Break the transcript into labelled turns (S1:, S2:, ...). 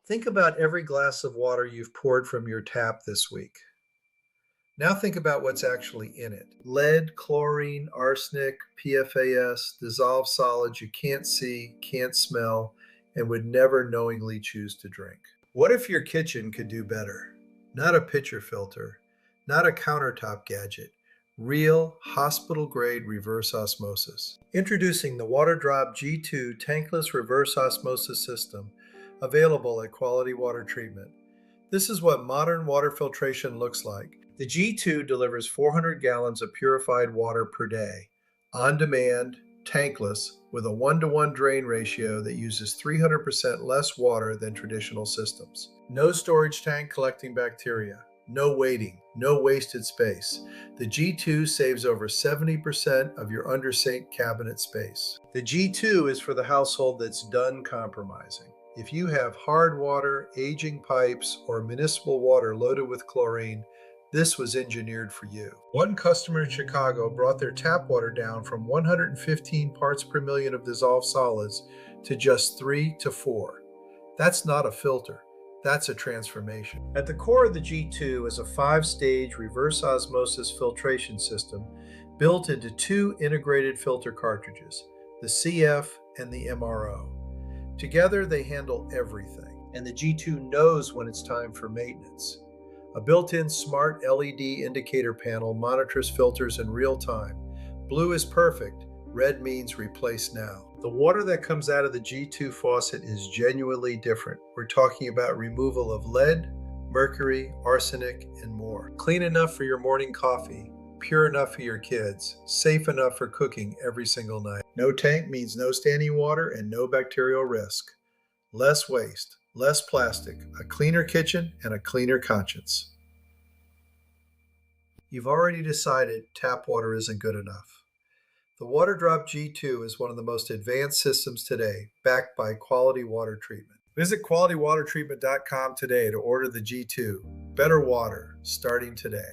S1: Think about every glass of water you've poured from your tap this week. Now think about what's actually in it. Lead, chlorine, arsenic, PFAS, dissolved solids you can't see, can't smell, and would never knowingly choose to drink. What if your kitchen could do better? Not a pitcher filter, not a countertop gadget, real hospital-grade reverse osmosis. Introducing the WaterDrop G2 tankless reverse osmosis system, available at Quality Water Treatment. This is what modern water filtration looks like. The G2 delivers 400 gallons of purified water per day, on demand, tankless, with a 1-to-1 drain ratio that uses 300% less water than traditional systems. No storage tank collecting bacteria, no waiting, no wasted space. The G2 saves over 70% of your under-sink cabinet space. The G2 is for the household that's done compromising. If you have hard water, aging pipes, or municipal water loaded with chlorine, this was engineered for you. One customer in Chicago brought their tap water down from 115 parts per million of dissolved solids to just 3 to 4. That's not a filter. That's a transformation. At the core of the G2 is a 5-stage reverse osmosis filtration system built into 2 integrated filter cartridges, the CF and the MRO. Together, they handle everything, and the G2 knows when it's time for maintenance. A built-in smart LED indicator panel monitors filters in real time. Blue is perfect, red means replace now. The water that comes out of the G2 faucet is genuinely different. We're talking about removal of lead, mercury, arsenic, and more. Clean enough for your morning coffee, pure enough for your kids, safe enough for cooking every single night. No tank means no standing water and no bacterial risk. Less waste, less plastic, a cleaner kitchen, and a cleaner conscience. You've already decided tap water isn't good enough. The WaterDrop G2 is one of the most advanced systems today, backed by Quality Water Treatment. Visit qualitywatertreatment.com today to order the G2. Better water, starting today.